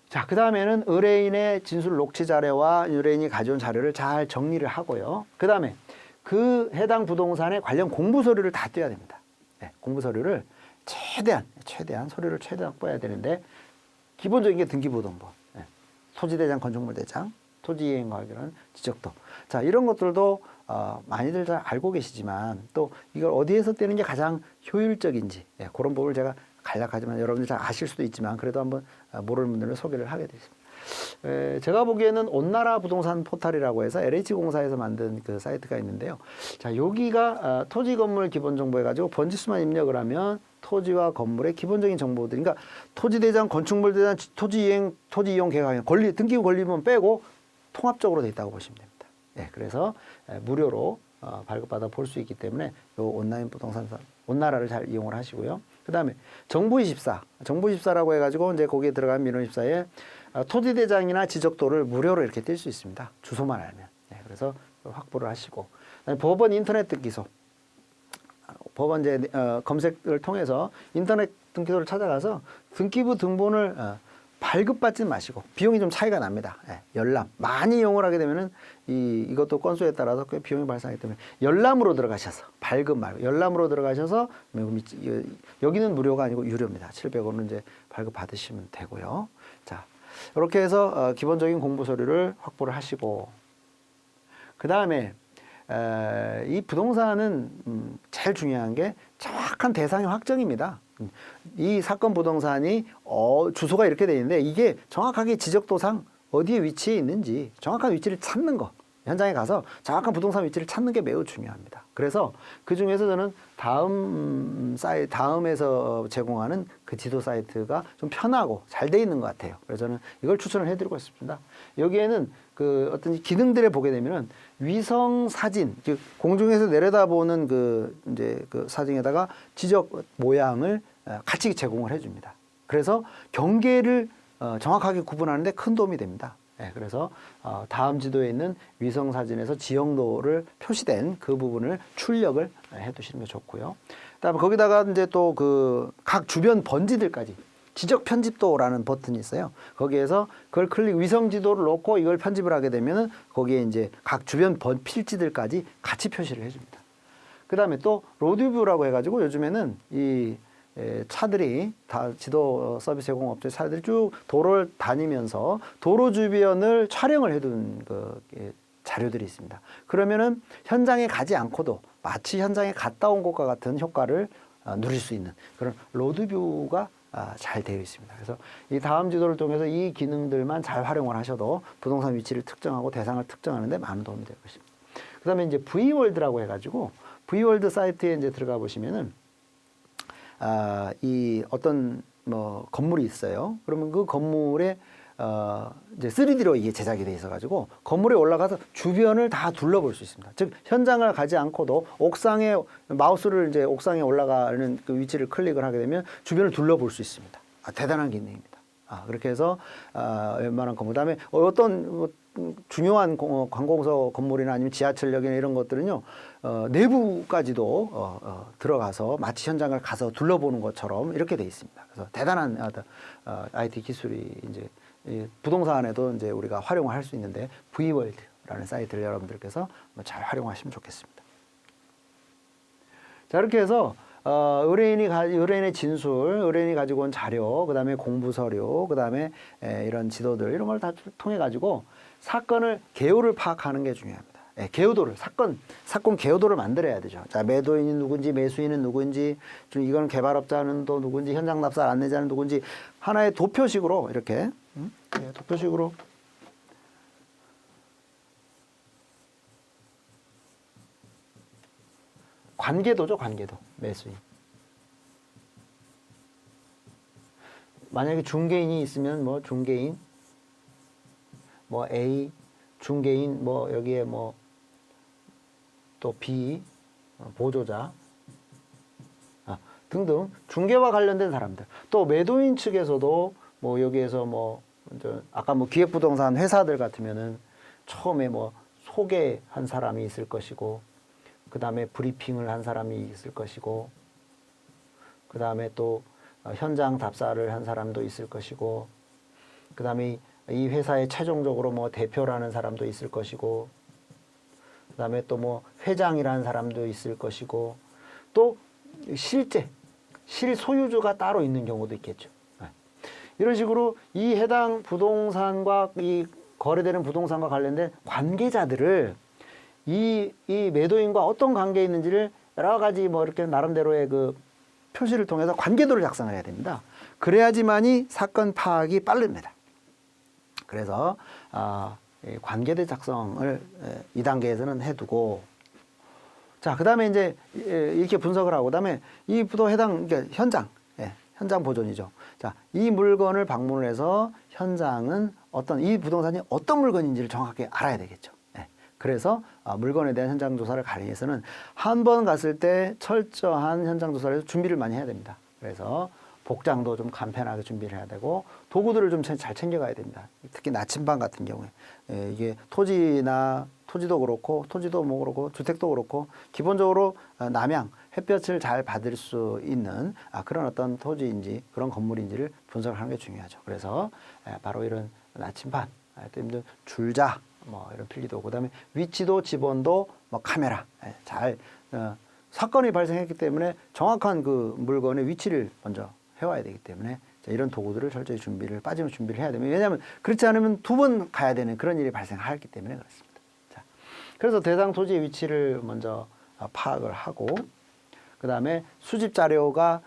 자, 그 다음에는 의뢰인의 진술 녹취 자료와 의뢰인이 가져온 자료를 잘 정리를 하고요. 그 다음에 그 해당 부동산의 관련 공부 서류를 다 떼야 됩니다. 공부 서류를 최대한 서류를 최대한 확보해야 되는데 기본적인 게 등기부등본, 토지대장, 건축물대장, 토지이행 관련 지적도. 자, 이런 것들도 많이들 잘 알고 계시지만 또 이걸 어디에서 떼는 게 가장 효율적인지 그런 부분을 제가 간략하지만 여러분들 잘 아실 수도 있지만 그래도 한번 모르는 분들을 소개를 하게 되겠습니다. 제가 보기에는 온나라 부동산 포털이라고 해서 LH공사에서 만든 그 사이트가 있는데요. 자, 여기가 토지 건물 기본 정보 해가지고 번지수만 입력을 하면 토지와 건물의 기본적인 정보들, 그러니까 토지대장, 건축물대장, 토지이용 계획, 권리, 등기부 권리문 빼고 통합적으로 돼 있다고 보시면 됩니다. 그래서 무료로 발급받아 볼 수 있기 때문에 이 온라인 부동산 온나라를 잘 이용을 하시고요. 그 다음에 정부24라고 해가지고 이제 거기에 들어간 민원24에 토지대장이나 지적도를 무료로 이렇게 뗄 수 있습니다. 주소만 알면. 그래서 확보를 하시고. 그다음에 법원 인터넷 등기소. 법원 이제 검색을 통해서 인터넷 등기소를 찾아가서 등기부 등본을 발급받지 마시고 비용이 좀 차이가 납니다. 열람 많이 이용을 하게 되면은 이것도 건수에 따라서 꽤 비용이 발생하기 때문에 열람으로 들어가셔서 발급 말고 열람으로 들어가셔서 여기는 무료가 아니고 유료입니다. 700원은 이제 발급 받으시면 되고요. 자, 이렇게 해서 기본적인 공부 서류를 확보를 하시고 그 다음에 이 부동산은 제일 중요한 게 정확한 대상의 확정입니다. 이 사건 부동산이 주소가 이렇게 돼 있는데 이게 정확하게 지적도상 어디에 위치해 있는지 정확한 위치를 찾는 거 현장에 가서 정확한 부동산 위치를 찾는 게 매우 중요합니다. 그래서 그 중에서 저는 다음에서 제공하는 그 지도 사이트가 좀 편하고 잘 돼 있는 것 같아요. 그래서 저는 이걸 추천을 해드리고 싶습니다. 여기에는 그 어떤 기능들을 보게 되면은 위성 사진, 즉 공중에서 내려다보는 이제 그 사진에다가 지적 모양을 같이 제공을 해줍니다. 그래서 경계를 정확하게 구분하는데 큰 도움이 됩니다. 그래서 다음 지도에 있는 위성 사진에서 지형도를 표시된 그 부분을 출력을 해두시는 게 좋고요. 그다음에 거기다가 이제 또 그 각 주변 번지들까지 지적 편집도라는 버튼이 있어요. 거기에서 그걸 위성 지도를 놓고 이걸 편집을 하게 되면은 거기에 이제 각 주변 필지들까지 같이 표시를 해줍니다. 그다음에 또 로드뷰라고 해가지고 요즘에는 이 차들이 다 지도 서비스 제공업체 차들이 쭉 도로를 다니면서 도로 주변을 촬영을 해둔 자료들이 있습니다. 그러면은 현장에 가지 않고도 마치 현장에 갔다 온 것과 같은 효과를 누릴 수 있는 그런 로드뷰가 잘 되어 있습니다. 그래서 이 다음 지도를 통해서 이 기능들만 잘 활용을 하셔도 부동산 위치를 특정하고 대상을 특정하는 데 많은 도움이 될 것입니다. 그 다음에 이제 V월드라고 해가지고 V월드 사이트에 이제 들어가 보시면은 이 어떤 건물이 있어요. 그러면 그 건물에 이제 3D로 이게 제작이 돼 있어가지고 건물에 올라가서 주변을 다 둘러볼 수 있습니다. 즉 현장을 가지 않고도 옥상에 마우스를 이제 옥상에 올라가는 그 위치를 클릭을 하게 되면 주변을 둘러볼 수 있습니다. 대단한 기능입니다. 그렇게 해서 웬만한 건물 그다음에 어떤 중요한 관공서 건물이나 아니면 지하철역이나 이런 것들은요 내부까지도 들어가서 마치 현장을 가서 둘러보는 것처럼 이렇게 돼 있습니다. 그래서 대단한 IT 기술이 이제 부동산에도 이제 우리가 활용을 할 수 있는데 V월드라는 사이트를 여러분들께서 잘 활용하시면 좋겠습니다. 자, 이렇게 해서 의뢰인의 진술, 의뢰인이 가지고 온 자료, 그다음에 공부 서류, 그다음에 이런 지도들 이런 걸 다 통해 가지고 사건을 개요를 파악하는 게 중요합니다. 개요도를 사건 개요도를 만들어야 되죠. 자, 매도인이 누군지, 매수인은 누군지, 이거는 개발업자는 또 누군지, 현장 납사 안내자는 누군지 하나의 도표식으로 이렇게 도표식으로 관계도죠, 관계도 매수인. 만약에 중개인이 있으면 뭐 중개인, 뭐 A, 중개인, 뭐 여기에 뭐 또 B, 보조자 등등 중개와 관련된 사람들. 또 매도인 측에서도 뭐 여기에서 뭐 아까 뭐 기획부동산 회사들 같으면은 처음에 뭐 소개한 사람이 있을 것이고, 그 다음에 브리핑을 한 사람이 있을 것이고, 그 다음에 또 현장 답사를 한 사람도 있을 것이고, 그 다음에 이 회사의 최종적으로 뭐 대표라는 사람도 있을 것이고, 그 다음에 또 뭐 회장이라는 사람도 있을 것이고, 또 실소유주가 따로 있는 경우도 있겠죠. 이런 식으로 이 해당 부동산과 이 거래되는 부동산과 관련된 관계자들을 이 매도인과 어떤 관계에 있는지를 여러 가지 뭐 이렇게 나름대로의 그 표시를 통해서 관계도를 작성을 해야 됩니다. 그래야지만이 사건 파악이 빠릅니다. 그래서 이 관계대 작성을 2단계에서는 해두고, 자, 그 다음에 이제 이렇게 분석을 하고, 그 다음에 이 부도 해당, 그러니까 현장 보존이죠. 자, 이 물건을 방문을 해서 현장은 이 부동산이 어떤 물건인지를 정확하게 알아야 되겠죠. 그래서 물건에 대한 현장 조사를 가기 위해서는 한 번 갔을 때 철저한 현장 조사를 해서 준비를 많이 해야 됩니다. 그래서 복장도 좀 간편하게 준비를 해야 되고, 도구들을 좀 잘 챙겨가야 됩니다. 특히 나침반 같은 경우에 이게 토지도 그렇고, 토지도 뭐 그렇고, 주택도 그렇고, 기본적으로 남양, 햇볕을 잘 받을 수 있는 그런 어떤 토지인지 그런 건물인지를 분석을 하는 게 중요하죠. 그래서 바로 이런 나침반, 또 힘든 줄자, 뭐 이런 필기도, 그다음에 위치도 지번도 뭐 카메라 잘 사건이 발생했기 때문에 정확한 그 물건의 위치를 먼저 해와야 되기 때문에 이런 도구들을 철저히 빠짐없이 준비를 해야 됩니다. 왜냐하면 그렇지 않으면 2번 가야 되는 그런 일이 발생하기 때문에 그렇습니다. 자, 그래서 대상 토지의 위치를 먼저 파악을 하고, 그 다음에 수집 자료가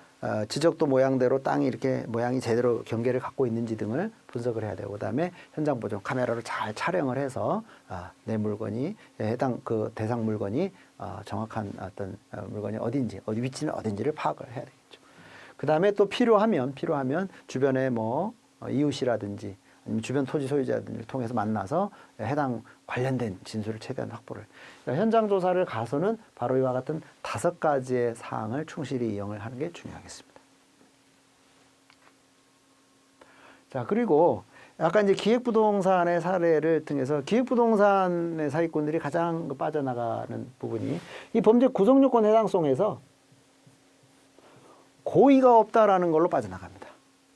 지적도 모양대로 땅이 이렇게 모양이 제대로 경계를 갖고 있는지 등을 분석을 해야 되고, 그 다음에 현장 보존 카메라로 잘 촬영을 해서 내 물건이 해당 그 대상 물건이 정확한 어떤 물건이 어딘지, 위치는 어딘지를 파악을 해야 되겠죠. 그 다음에 또 필요하면 주변에 뭐 이웃이라든지 아니면 주변 토지 소유자들을 통해서 만나서 해당 관련된 진술을 최대한 확보를. 그러니까 현장 조사를 가서는 바로 이와 같은 5가지의 사항을 충실히 이용을 하는 게 중요하겠습니다. 자, 그리고 아까 이제 기획부동산의 사례를 통해서 기획부동산의 사기꾼들이 가장 빠져나가는 부분이 이 범죄 구성요건 해당성에서 고의가 없다라는 걸로 빠져나갑니다.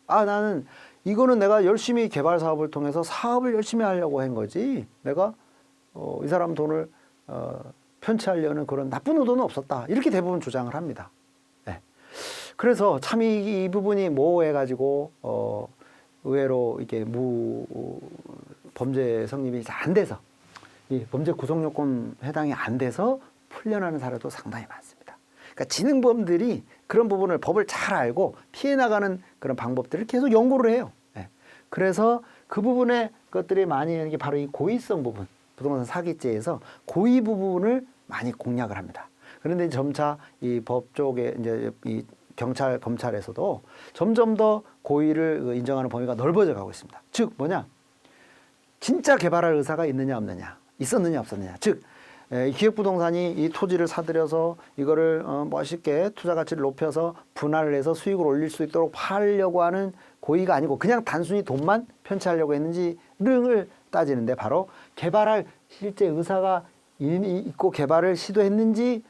나는 이거는 내가 열심히 개발 사업을 통해서 사업을 열심히 하려고 한 거지, 내가 이 사람 돈을 편취하려는 그런 나쁜 의도는 없었다, 이렇게 대부분 주장을 합니다. 그래서 참 이 부분이 모호해가지고 의외로 이게 범죄 성립이 잘 안 돼서, 이 범죄 구성요건 해당이 안 돼서 풀려나는 사례도 상당히 많습니다. 그러니까 지능범들이 그런 부분을 법을 잘 알고 피해 나가는 그런 방법들을 계속 연구를 해요. 그래서 그 부분의 것들이 많이 있는 게 바로 이 고의성 부분, 부동산 사기죄에서 고의 부분을 많이 공략을 합니다. 그런데 점차 이 법 쪽에 이제 이 경찰, 검찰에서도 점점 더 고의를 인정하는 범위가 넓어져 가고 있습니다. 즉 뭐냐? 진짜 개발할 의사가 있느냐 없느냐, 있었느냐 없었느냐. 즉 기획부동산이 이 토지를 사들여서 이거를 멋있게 투자 가치를 높여서 분할을 해서 수익을 올릴 수 있도록 팔려고 하는 고의가 아니고 그냥 단순히 돈만 편취하려고 했는지를 따지는데, 바로 개발할 실제 의사가 있고 개발을 시도했는지를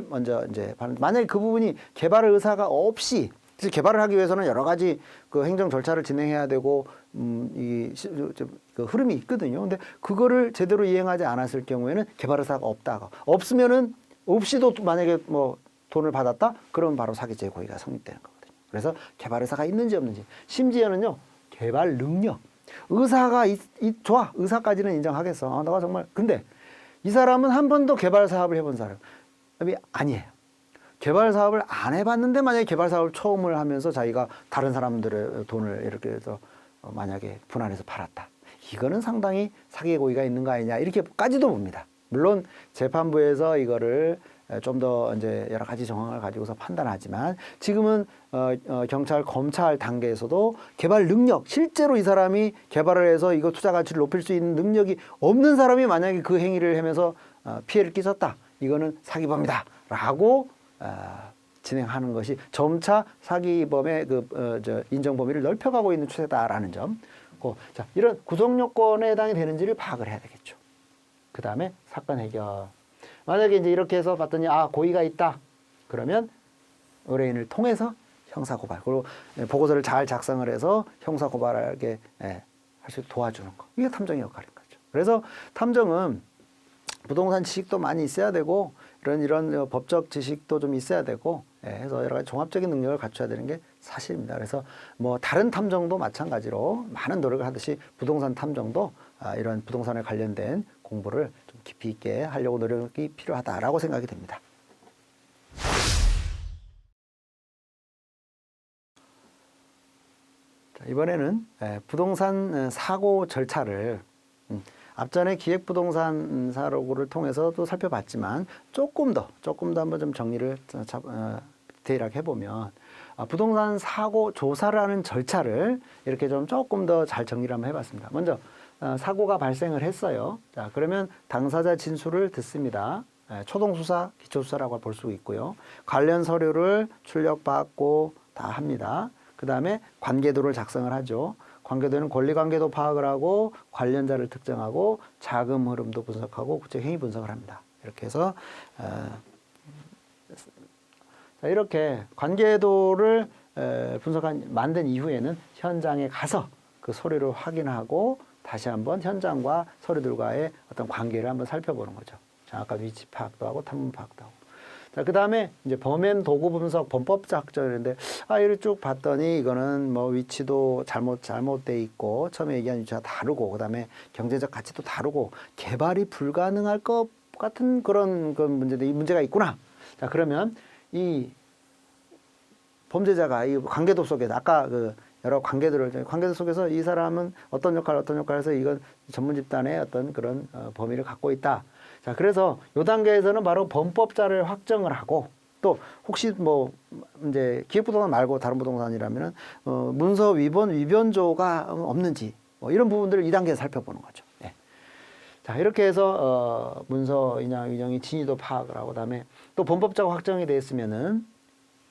먼저 이제 만약에 그 부분이 개발할 의사가 없이, 개발을 하기 위해서는 여러 가지 그 행정 절차를 진행해야 되고 그 흐름이 있거든요. 근데 그거를 제대로 이행하지 않았을 경우에는 개발 의사가 없다가, 없이도 만약에 뭐 돈을 받았다, 그러면 바로 사기죄 고의가 성립되는 거거든요. 그래서 개발 의사가 있는지 없는지, 심지어는요 개발 능력, 의사가 좋아, 의사까지는 인정하겠어. 내가 정말, 근데 이 사람은 한 번도 개발 사업을 해본 사람이 아니에요. 개발 사업을 안 해봤는데 만약에 개발 사업을 처음을 하면서 자기가 다른 사람들의 돈을 이렇게 해서 만약에 분할해서 팔았다, 이거는 상당히 사기의 고의가 있는 거 아니냐, 이렇게까지도 봅니다. 물론 재판부에서 이거를 좀 더 이제 여러 가지 정황을 가지고서 판단하지만 지금은 경찰, 검찰 단계에서도 개발 능력, 실제로 이 사람이 개발을 해서 이거 투자 가치를 높일 수 있는 능력이 없는 사람이 만약에 그 행위를 하면서 피해를 끼쳤다. 이거는 사기범이다라고 진행하는 것이 점차 사기범의 인정 범위를 넓혀가고 있는 추세다라는 점. 자, 이런 구성 요건에 해당이 되는지를 파악을 해야 되겠죠. 그 다음에 사건 해결. 만약에 이제 이렇게 해서 봤더니 고의가 있다. 그러면 의뢰인을 통해서 형사 고발. 그리고 보고서를 잘 작성을 해서 형사 고발하게 할 수 있도록 도와주는 거. 이게 탐정의 역할인 거죠. 그래서 탐정은 부동산 지식도 많이 있어야 되고 이런 법적 지식도 좀 있어야 되고 해서 여러 가지 종합적인 능력을 갖춰야 되는 게 사실입니다. 그래서 뭐 다른 탐정도 마찬가지로 많은 노력을 하듯이 부동산 탐정도 이런 부동산에 관련된 공부를 좀 깊이 있게 하려고 노력이 필요하다라고 생각이 됩니다. 자, 이번에는 부동산 사고 절차를 앞전에 기획부동산 사고를 통해서도 살펴봤지만 조금 더 한번 좀 정리를 디테일하게 해보면 부동산 사고 조사를 하는 절차를 이렇게 좀 조금 더 잘 정리를 한번 해봤습니다. 먼저 사고가 발생을 했어요. 자, 그러면 당사자 진술을 듣습니다. 초동수사, 기초수사라고 볼 수 있고요. 관련 서류를 출력받고 다 합니다. 그 다음에 관계도를 작성을 하죠. 관계도는 권리관계도 파악을 하고 관련자를 특정하고 자금 흐름도 분석하고 국제행위 분석을 합니다. 이렇게 해서 이렇게 관계도를 만든 이후에는 현장에 가서 그 서류를 확인하고 다시 한번 현장과 서류들과의 어떤 관계를 한번 살펴보는 거죠. 정확한 위치 파악도 하고 탐문 파악도 하고. 자, 그 다음에 이제 범행 도구 분석, 범법 작전인데, 이를 쭉 봤더니 이거는 뭐 위치도 잘못돼 있고, 처음에 얘기한 위치가 다르고, 그 다음에 경제적 가치도 다르고, 개발이 불가능할 것 같은 그런 문제가 있구나. 자, 그러면 이 범죄자가 이 관계도 속에서, 아까 여러 관계도 속에서 이 사람은 어떤 역할을 해서 이건 전문 집단의 어떤 그런 범위를 갖고 있다. 자, 그래서 요 단계에서는 바로 범법자를 확정을 하고 또 혹시 뭐 이제 기획부동산 말고 다른 부동산이라면은 문서 위변조가 없는지 뭐 이런 부분들을 2단계에서 살펴보는 거죠. 네. 자, 이렇게 해서 문서 인양이 진위도 파악을 하고 그다음에 또 범법자가 확정이 됐으면은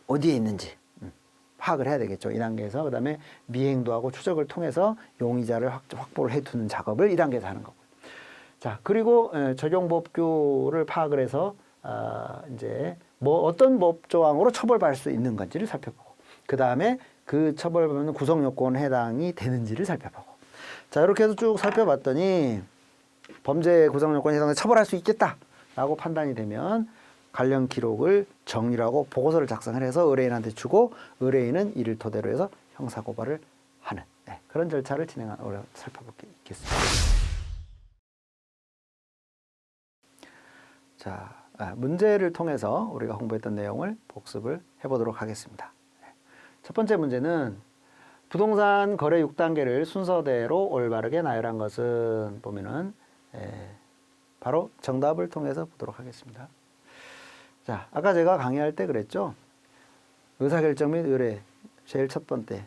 어디에 있는지 파악을 해야 되겠죠. 2단계에서 그다음에 미행도 하고 추적을 통해서 용의자를 확보를 해두는 작업을 2단계에서 하는 거고. 자, 그리고 적용법규를 파악을 해서 이제 뭐 어떤 법조항으로 처벌받을 수 있는 건지를 살펴보고 그 다음에 그 처벌받는 구성 요건에 해당이 되는지를 살펴보고 자, 이렇게 해서 쭉 살펴봤더니 범죄 구성 요건에 해당해 처벌할 수 있겠다라고 판단이 되면 관련 기록을 정리를 하고 보고서를 작성을 해서 의뢰인한테 주고 의뢰인은 이를 토대로 해서 형사고발을 하는 그런 절차를 살펴보겠습니다. 자, 문제를 통해서 우리가 공부했던 내용을 복습을 해보도록 하겠습니다. 첫 번째 문제는 부동산 거래 6단계를 순서대로 올바르게 나열한 것은 보면은 바로 정답을 통해서 보도록 하겠습니다. 자, 아까 제가 강의할 때 그랬죠. 의사결정 및 의뢰 제일 첫 번째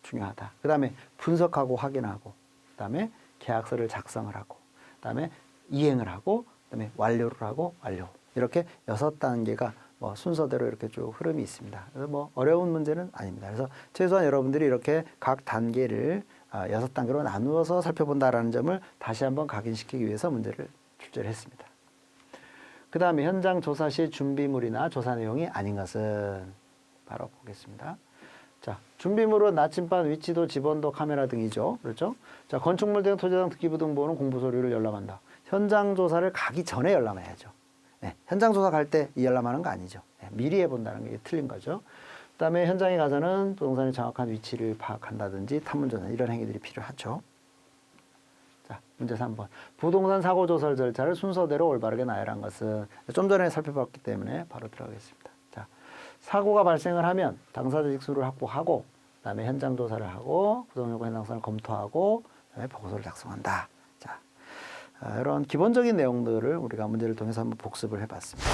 중요하다. 그 다음에 분석하고 확인하고 그 다음에 계약서를 작성을 하고 그 다음에 이행을 하고 그다음에 완료를 하고 완료. 이렇게 6단계가 뭐 순서대로 이렇게 쭉 흐름이 있습니다. 그래서 뭐 어려운 문제는 아닙니다. 그래서 최소한 여러분들이 이렇게 각 단계를 6단계로 나누어서 살펴본다라는 점을 다시 한번 각인시키기 위해서 문제를 출제를 했습니다. 그 다음에 현장 조사 시 준비물이나 조사 내용이 아닌 것은 바로 보겠습니다. 자, 준비물은 나침반, 위치도, 지번도, 카메라 등이죠. 그렇죠? 자, 건축물 등 토지당 특기부 등 보는 공부 서류를 열람한다. 현장 조사를 가기 전에 열람해야죠. 현장 조사 갈 때 이 열람하는 거 아니죠. 미리 해본다는 게 틀린 거죠. 그 다음에 현장에 가서는 부동산의 정확한 위치를 파악한다든지 탐문조사 이런 행위들이 필요하죠. 자, 문제 3번. 부동산 사고 조사 절차를 순서대로 올바르게 나열한 것은 좀 전에 살펴봤기 때문에 바로 들어가겠습니다. 자, 사고가 발생을 하면 당사자 직수를 확보하고 그다음에 현장 조사를 하고 구성요건 해당사항을 검토하고 그다음에 보고서를 작성한다. 이런 기본적인 내용들을 우리가 문제를 통해서 한번 복습을 해봤습니다.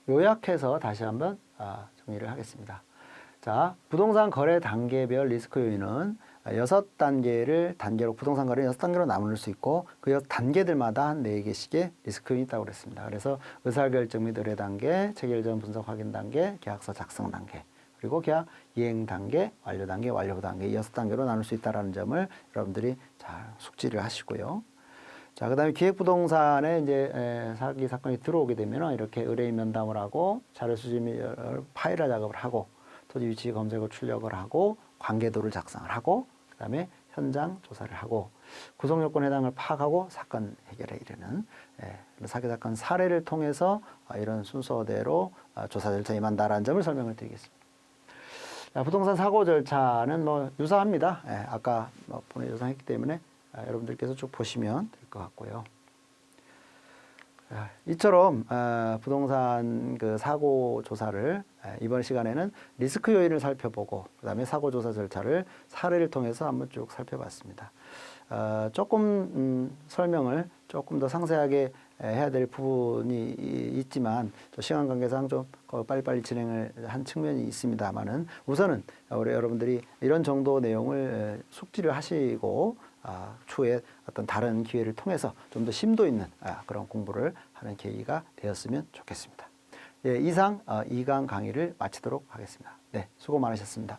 요약해서 다시 한번 정리를 하겠습니다. 자, 부동산 거래 단계별 리스크 요인은 6단계를 단계로 부동산 거래는 6단계로 나눌 수 있고 그 6단계들마다 한 4개씩의 리스크 요인이 있다고 그랬습니다. 그래서 의사결정 및 의뢰 단계, 체결 전 분석 확인 단계, 계약서 작성 단계, 그리고 계약 이행 단계, 완료 단계, 완료 단계 이 6단계로 나눌 수 있다는 점을 여러분들이 잘 숙지를 하시고요. 자, 그다음에 기획부동산에 이제 사기 사건이 들어오게 되면 이렇게 의뢰인 면담을 하고 자료 수집 및 파일화 작업을 하고 토지 위치 검색을 출력을 하고 관계도를 작성을 하고 그다음에 현장 조사를 하고 구성 요건 해당을 파악하고 사건 해결에 이르는 사기 사건 사례를 통해서 이런 순서대로 조사 절차에 임한다라는 점을 설명을 드리겠습니다. 자, 부동산 사고 절차는 뭐 유사합니다. 아까 본에 요상했기 때문에 여러분들께서 쭉 보시면 될 것 같고요. 이처럼 부동산 그 사고 조사를 이번 시간에는 리스크 요인을 살펴보고 그다음에 사고 조사 절차를 사례를 통해서 한번 쭉 살펴봤습니다. 조금 설명을 조금 더 상세하게 해야 될 부분이 있지만 시간 관계상 좀 빨리빨리 진행을 한 측면이 있습니다만은 우선은 우리 여러분들이 이런 정도 내용을 숙지를 하시고 추후에 어떤 다른 기회를 통해서 좀 더 심도 있는 그런 공부를 하는 계기가 되었으면 좋겠습니다. 예, 이상 2강 강의를 마치도록 하겠습니다. 네, 수고 많으셨습니다.